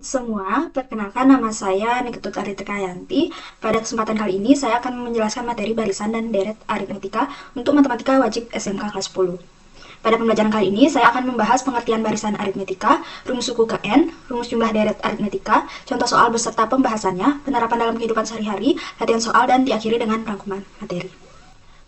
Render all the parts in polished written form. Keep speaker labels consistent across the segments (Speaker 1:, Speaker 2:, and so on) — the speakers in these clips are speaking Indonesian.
Speaker 1: Semua, perkenalkan nama saya Niketut Aritrikayanti. Pada kesempatan kali ini saya akan menjelaskan materi barisan dan deret aritmetika untuk matematika wajib SMK kelas 10. Pada pembelajaran kali ini saya akan membahas pengertian barisan aritmetika, rumus suku ke N, rumus jumlah deret aritmetika, contoh soal beserta pembahasannya, penerapan dalam kehidupan sehari-hari, latihan soal, dan diakhiri dengan rangkuman materi.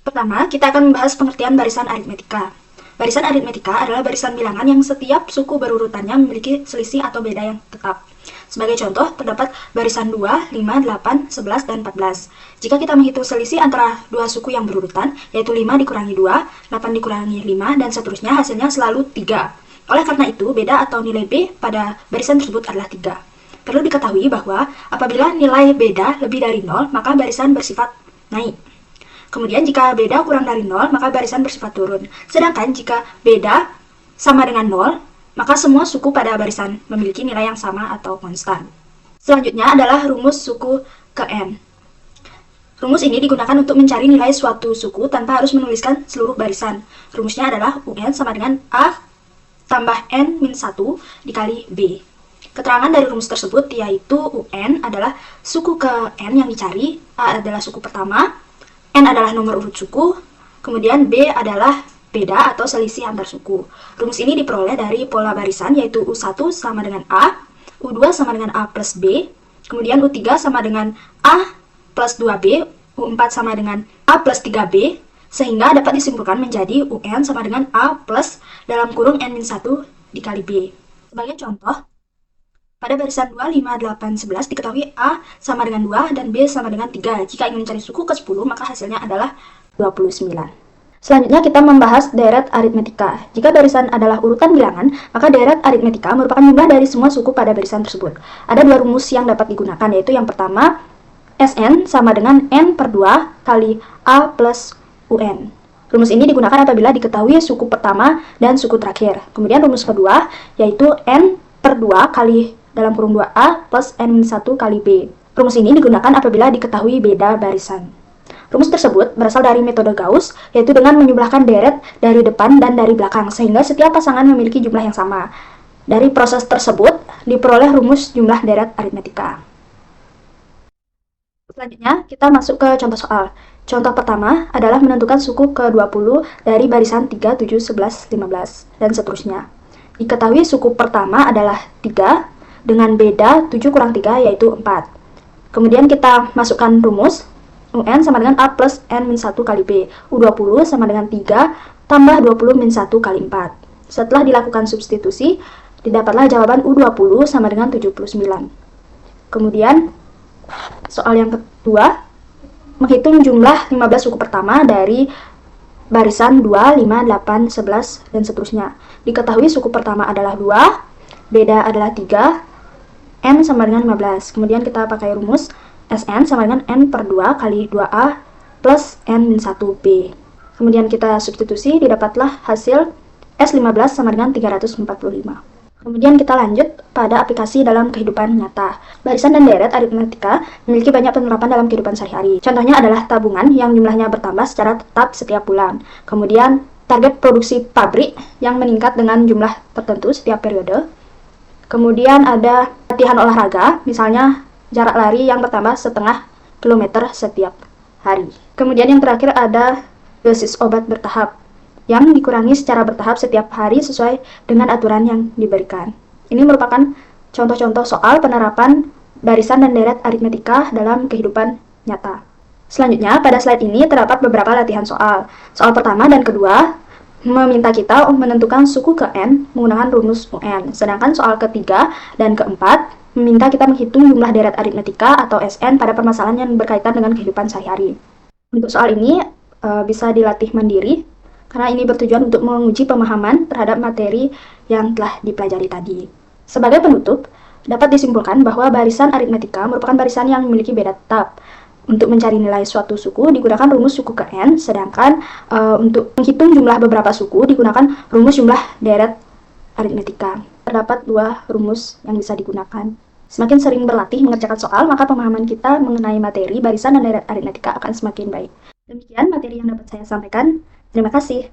Speaker 1: Pertama, kita akan membahas pengertian barisan aritmetika. Barisan aritmetika adalah barisan bilangan yang setiap suku berurutannya memiliki selisih atau beda yang tetap. Sebagai contoh, terdapat barisan 2, 5, 8, 11, dan 14. Jika kita menghitung selisih antara dua suku yang berurutan, yaitu 5 dikurangi 2, 8 dikurangi 5, dan seterusnya, hasilnya selalu 3. Oleh karena itu, beda atau nilai B pada barisan tersebut adalah 3. Perlu diketahui bahwa apabila nilai beda lebih dari 0, maka barisan bersifat naik. Kemudian jika beda kurang dari 0, maka barisan bersifat turun. Sedangkan jika beda sama dengan 0, maka semua suku pada barisan memiliki nilai yang sama atau konstan. Selanjutnya adalah rumus suku ke N. Rumus ini digunakan untuk mencari nilai suatu suku tanpa harus menuliskan seluruh barisan. Rumusnya adalah UN sama dengan A tambah N-1 dikali B. Keterangan dari rumus tersebut yaitu UN adalah suku ke N yang dicari, A adalah suku pertama, N adalah nomor urut suku, kemudian B adalah beda atau selisih antar suku. Rumus ini diperoleh dari pola barisan yaitu U1 sama dengan A, U2 sama dengan A plus B, kemudian U3 sama dengan A plus 2B, U4 sama dengan A plus 3B, sehingga dapat disimpulkan menjadi UN sama dengan A plus dalam kurung N-1 dikali B. Sebagai contoh, pada barisan 2, 5, 8, 11 diketahui A sama dengan 2 dan B sama dengan 3. Jika ingin mencari suku ke 10, maka hasilnya adalah 29. Selanjutnya kita membahas deret aritmetika. Jika barisan adalah urutan bilangan, maka deret aritmetika merupakan jumlah dari semua suku pada barisan tersebut. Ada dua rumus yang dapat digunakan, yaitu yang pertama, Sn sama dengan N per 2 kali A plus UN. Rumus ini digunakan apabila diketahui suku pertama dan suku terakhir. Kemudian rumus kedua, yaitu N per 2 kali dalam kurung 2A plus N-1 kali B. Rumus ini digunakan apabila diketahui beda barisan. Rumus tersebut berasal dari metode Gauss, yaitu dengan menjumlahkan deret dari depan dan dari belakang, sehingga setiap pasangan memiliki jumlah yang sama. Dari proses tersebut, diperoleh rumus jumlah deret aritmetika. Selanjutnya, kita masuk ke contoh soal. Contoh pertama adalah menentukan suku ke-20 dari barisan 3, 7, 11, 15, dan seterusnya. Diketahui suku pertama adalah 3, dengan beda 7 kurang 3 yaitu 4. Kemudian kita masukkan rumus UN sama dengan A plus N-1 kali B. U20 sama dengan 3 tambah 20 min 1 kali 4. Setelah dilakukan substitusi, didapatlah jawaban U20 sama dengan 79. Kemudian soal yang kedua, menghitung jumlah 15 suku pertama dari barisan 2, 5, 8, 11, dan seterusnya. Diketahui suku pertama adalah 2, beda adalah 3, N sama dengan 15. Kemudian kita pakai rumus Sn sama dengan N per 2 kali 2A plus N-1B. Kemudian kita substitusi, didapatlah hasil S15 sama dengan 345. Kemudian kita lanjut pada aplikasi dalam kehidupan nyata. Barisan dan deret aritmetika memiliki banyak penerapan dalam kehidupan sehari-hari. Contohnya adalah tabungan yang jumlahnya bertambah secara tetap setiap bulan. Kemudian target produksi pabrik yang meningkat dengan jumlah tertentu setiap periode. Kemudian ada latihan olahraga, misalnya jarak lari yang bertambah setengah kilometer setiap hari. Kemudian yang terakhir ada dosis obat bertahap, yang dikurangi secara bertahap setiap hari sesuai dengan aturan yang diberikan. Ini merupakan contoh-contoh soal penerapan barisan dan deret aritmetika dalam kehidupan nyata. Selanjutnya, pada slide ini terdapat beberapa latihan soal. Soal pertama dan kedua meminta kita menentukan suku ke N menggunakan rumus UN. Sedangkan soal ketiga dan keempat meminta kita menghitung jumlah deret aritmetika atau SN pada permasalahan yang berkaitan dengan kehidupan sehari-hari. Untuk soal ini bisa dilatih mandiri, karena ini bertujuan untuk menguji pemahaman terhadap materi yang telah dipelajari tadi. Sebagai penutup, dapat disimpulkan bahwa barisan aritmetika merupakan barisan yang memiliki beda tetap. Untuk mencari nilai suatu suku digunakan rumus suku ke N, sedangkan untuk menghitung jumlah beberapa suku digunakan rumus jumlah deret aritmetika. Terdapat dua rumus yang bisa digunakan. Semakin sering berlatih mengerjakan soal, maka pemahaman kita mengenai materi barisan dan deret aritmetika akan semakin baik. Demikian materi yang dapat saya sampaikan. Terima kasih.